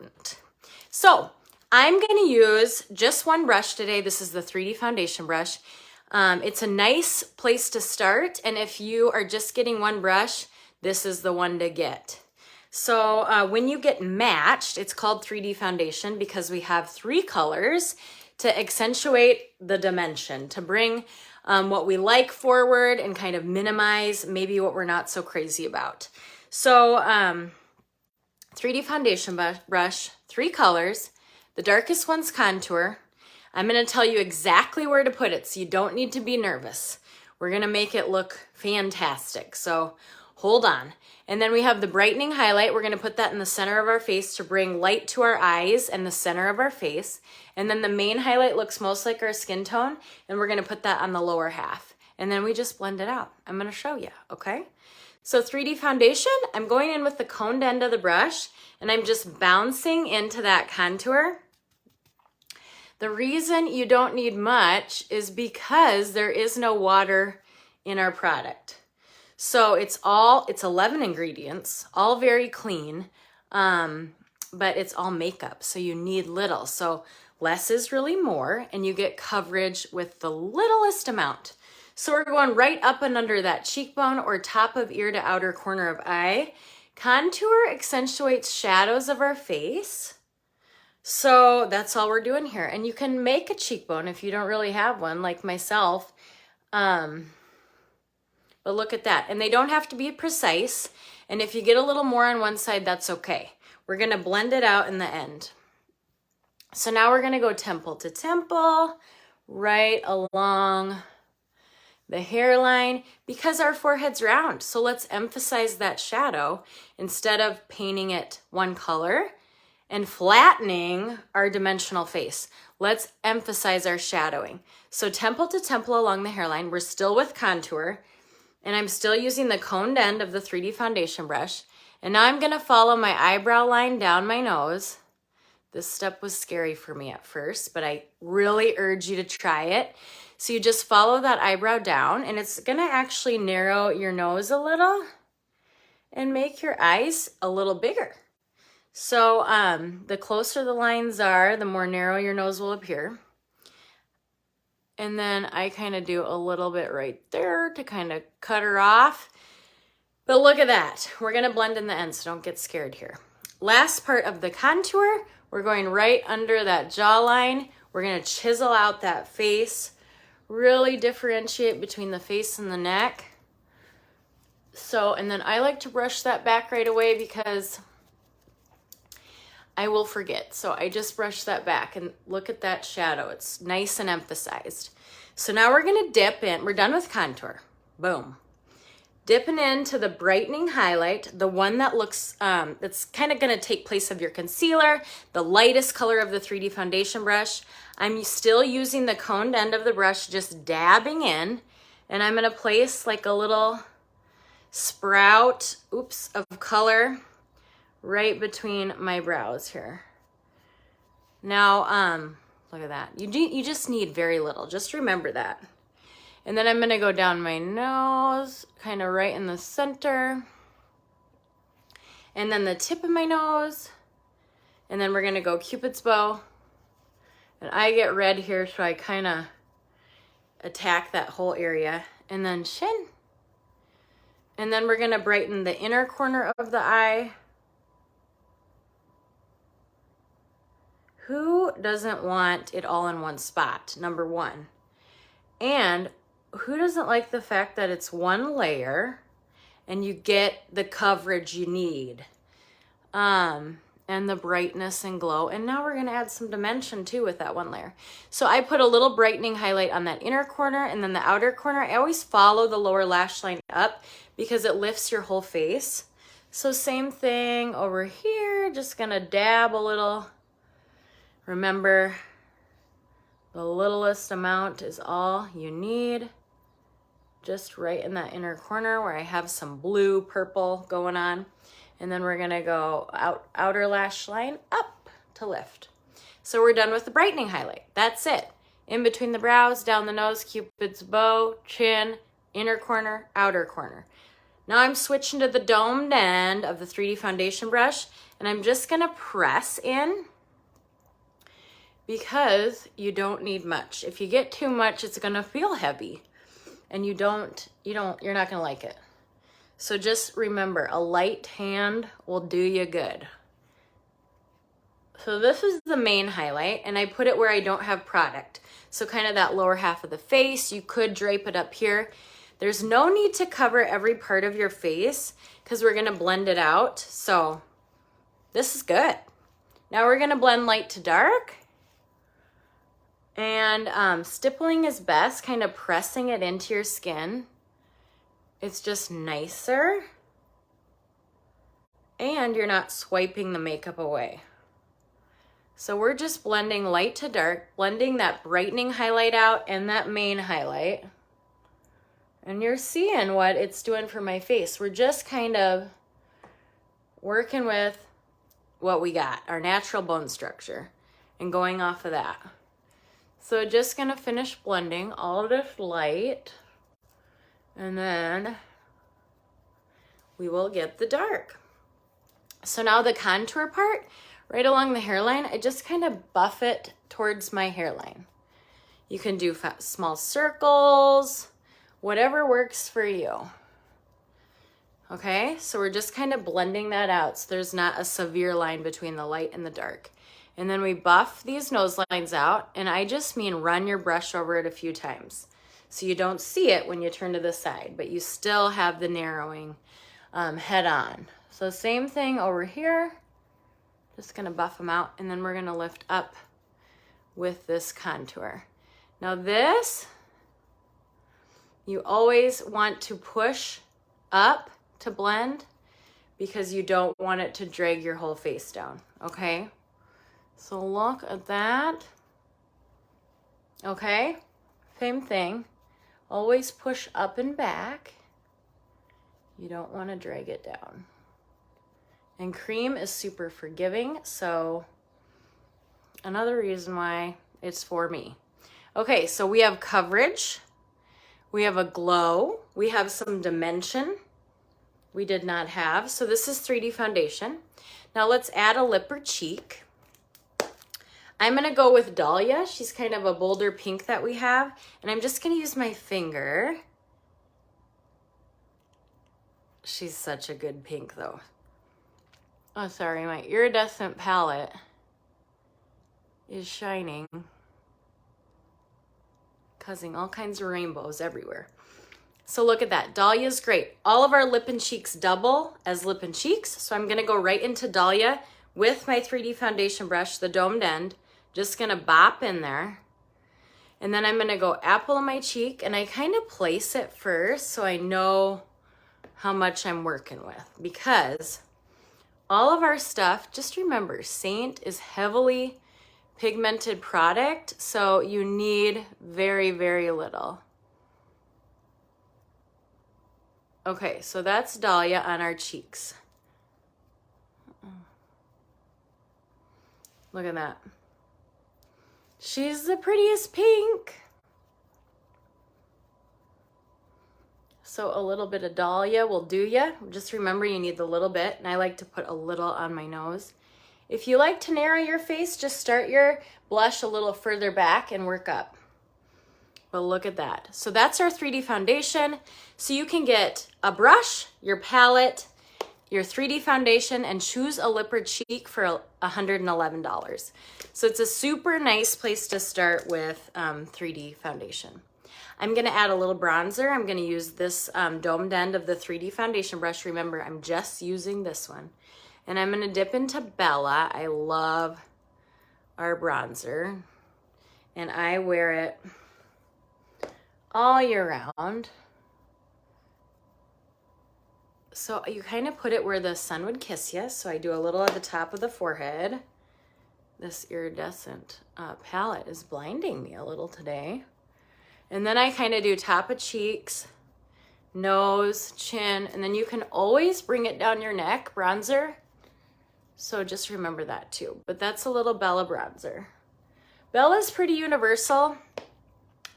important. So I'm going to use just one brush today. This is the 3D foundation brush. It's a nice place to start, and if you are just getting one brush, this is the one to get. So when you get matched, it's called 3D foundation because we have 3 colors to accentuate the dimension, to bring what we like forward and kind of minimize maybe what we're not so crazy about. So 3D foundation brush, 3 colors. The darkest one's contour. I'm going to tell you exactly where to put it, so you don't need to be nervous. We're going to make it look fantastic, so hold on. And then we have the brightening highlight. We're going to put that in the center of our face to bring light to our eyes and the center of our face. And then the main highlight looks most like our skin tone, and we're going to put that on the lower half. And then we just blend it out. I'm going to show you, okay? So 3D foundation, I'm going in with the coned end of the brush, and I'm just bouncing into that contour. The reason you don't need much is because there is no water in our product. So it's 11 ingredients, all very clean, but it's all makeup, so you need little. So less is really more, and you get coverage with the littlest amount. So we're going right up and under that cheekbone or top of ear to outer corner of eye. Contour accentuates shadows of our face. So that's all we're doing here. And you can make a cheekbone if you don't really have one, like myself. But look at that. And they don't have to be precise. And if you get a little more on one side, that's okay. We're going to blend it out in the end. So now we're going to go temple to temple, right along the hairline, because our forehead's round. So let's emphasize that shadow instead of painting it one color and flattening our dimensional face. Let's emphasize our shadowing. So temple to temple along the hairline. We're still with contour, and I'm still using the coned end of the 3D foundation brush. And now I'm gonna follow my eyebrow line down my nose. This step was scary for me at first, but I really urge you to try it. So you just follow that eyebrow down, and it's gonna actually narrow your nose a little and make your eyes a little bigger. So the closer the lines are, the more narrow your nose will appear. And then I kind of do a little bit right there to kind of cut her off. But look at that. We're going to blend in the end, so don't get scared here. Last part of the contour, we're going right under that jawline. We're going to chisel out that face, really differentiate between the face and the neck. So, and then I like to brush that back right away because I will forget. So I just brush that back, and look at that shadow. It's nice and emphasized. So now we're going to dip in. We're done with contour. Boom. Dipping into the brightening highlight, the one that looks, that's kind of going to take place of your concealer, the lightest color of the 3D foundation brush. I'm still using the coned end of the brush, just dabbing in, and I'm going to place like a little sprout, of color right between my brows here. Now, look at that. You just need very little. Just remember that. And then I'm going to go down my nose, kind of right in the center. And then the tip of my nose. And then we're going to go Cupid's bow. And I get red here, so I kind of attack that whole area. And then chin. And then we're going to brighten the inner corner of the eye. Who doesn't want it all in one spot, number one? And who doesn't like the fact that it's one layer and you get the coverage you need? And the brightness and glow. And now we're gonna add some dimension too with that one layer. So I put a little brightening highlight on that inner corner, and then the outer corner. I always follow the lower lash line up because it lifts your whole face. So same thing over here, just gonna dab a little. Remember, the littlest amount is all you need. Just right in that inner corner where I have some blue, purple going on. And then we're gonna go outer lash line up to lift. So we're done with the brightening highlight. That's it. In between the brows, down the nose, Cupid's bow, chin, inner corner, outer corner. Now I'm switching to the domed end of the 3D foundation brush, And I'm just gonna press in because you don't need much. If you get too much, it's gonna feel heavy and you're not gonna like it. So just remember, a light hand will do you good. So this is the main highlight, and I put it where I don't have product. So kind of that lower half of the face. You could drape it up here. There's no need to cover every part of your face because we're gonna blend it out. So this is good. Now we're gonna blend light to dark. And stippling is best, kind of pressing it into your skin. It's just nicer. And you're not swiping the makeup away. So we're just blending light to dark, blending that brightening highlight out and that main highlight. And you're seeing what it's doing for my face. We're just kind of working with what we got, our natural bone structure, and going off of that. So just gonna finish blending all of this light, and then we will get the dark. So now the contour part, right along the hairline, I just kind of buff it towards my hairline. You can do small circles, whatever works for you. Okay, so we're just kind of blending that out so there's not a severe line between the light and the dark. And then we buff these nose lines out, and I just mean run your brush over it a few times. So you don't see it when you turn to the side, but you still have the narrowing head on. So same thing over here. Just gonna buff them out, and then we're gonna lift up with this contour. Now this, you always want to push up to blend because you don't want it to drag your whole face down, okay? So look at that. Okay, same thing. Always push up and back. You don't want to drag it down. And cream is super forgiving, so another reason why it's for me. Okay, so we have coverage, we have a glow, we have some dimension we did not have. So this is 3D foundation. Now let's add a lip or cheek. I'm gonna go with Dahlia. She's kind of a bolder pink that we have. And I'm just gonna use my finger. She's such a good pink though. Oh, sorry, my iridescent palette is shining, causing all kinds of rainbows everywhere. So look at that, Dahlia's great. All of our lip and cheeks double as lip and cheeks. So I'm gonna go right into Dahlia with my 3D foundation brush, the domed end. Just gonna bop in there. And then I'm gonna go apple of my cheek, and I kind of place it first so I know how much I'm working with, because all of our stuff, just remember, Saint is heavily pigmented product, so you need very, very little. Okay, so that's Dahlia on our cheeks. Look at that. She's the prettiest pink. So a little bit of Dahlia will do ya. Just remember you need the little bit, and I like to put a little on my nose. If you like to narrow your face, just start your blush a little further back and work up. But look at that. So that's our 3D foundation. So you can get a brush, your palette, your 3D foundation, and choose a lip or cheek for $111. So it's a super nice place to start with 3D foundation. I'm gonna add a little bronzer. I'm gonna use this domed end of the 3D foundation brush. Remember, I'm just using this one. And I'm gonna dip into Bella. I love our bronzer. And I wear it all year round. So you kind of put it where the sun would kiss you. So I do a little at the top of the forehead. This iridescent palette is blinding me a little today. And then I kind of do top of cheeks, nose, chin, and then you can always bring it down your neck, bronzer. So just remember that too. But that's a little Bella bronzer. Bella's pretty universal.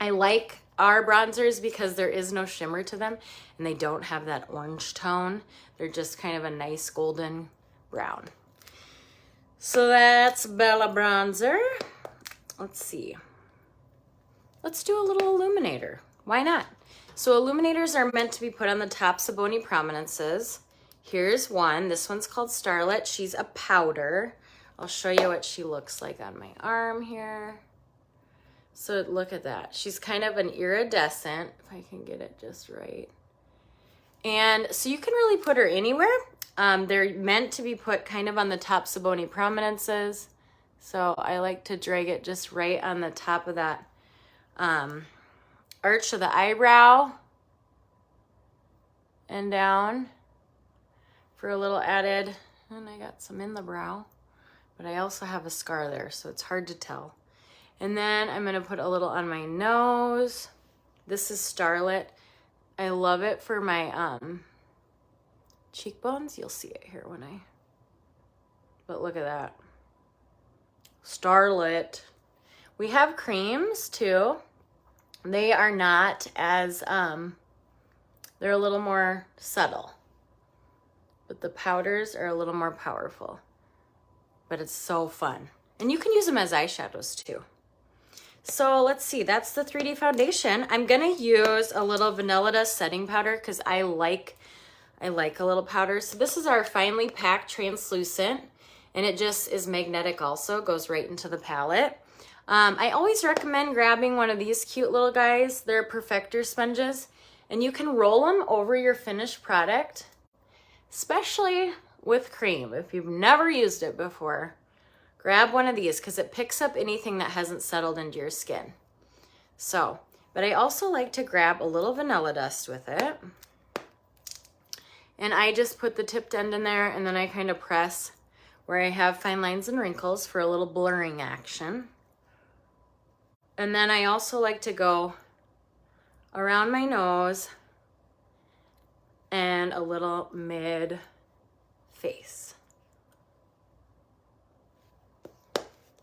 I like our bronzers because there is no shimmer to them and they don't have that orange tone. They're just kind of a nice golden brown. So that's Bella Bronzer. Let's see. Let's do a little illuminator. Why not? So illuminators are meant to be put on the tops of bony prominences. Here's one. This one's called Starlet. She's a powder. I'll show you what she looks like on my arm here. So look at that. She's kind of an iridescent, if I can get it just right. And so you can really put her anywhere. They're meant to be put kind of on the tops of bony prominences. So I like to drag it just right on the top of that arch of the eyebrow and down for a little added. And I got some in the brow, but I also have a scar there, so it's hard to tell. And then I'm gonna put a little on my nose. This is Starlet. I love it for my cheekbones. You'll see it here when but look at that. Starlet. We have creams too. They are not as, they're a little more subtle, but the powders are a little more powerful, but it's so fun. And you can use them as eyeshadows too. So let's see, that's the 3D foundation. I'm gonna use a little Vanilla Dust setting powder because I like a little powder. So this is our finely packed translucent, and it just is magnetic also. It goes right into the palette. I always recommend grabbing one of these cute little guys. They're perfector sponges, and you can roll them over your finished product, especially with cream. If you've never used it before, grab one of these because it picks up anything that hasn't settled into your skin. So, but I also like to grab a little Vanilla Dust with it. And I just put the tipped end in there, and then I kind of press where I have fine lines and wrinkles for a little blurring action. And then I also like to go around my nose and a little mid face.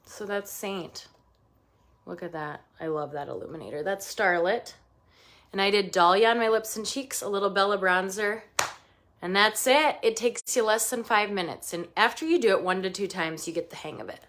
So that's Saint. Look at that. I love that illuminator. That's Starlet. And I did Dahlia on my lips and cheeks, a little Bella Bronzer, and that's it. It takes you less than 5 minutes. And after you do it 1 to 2 times, you get the hang of it.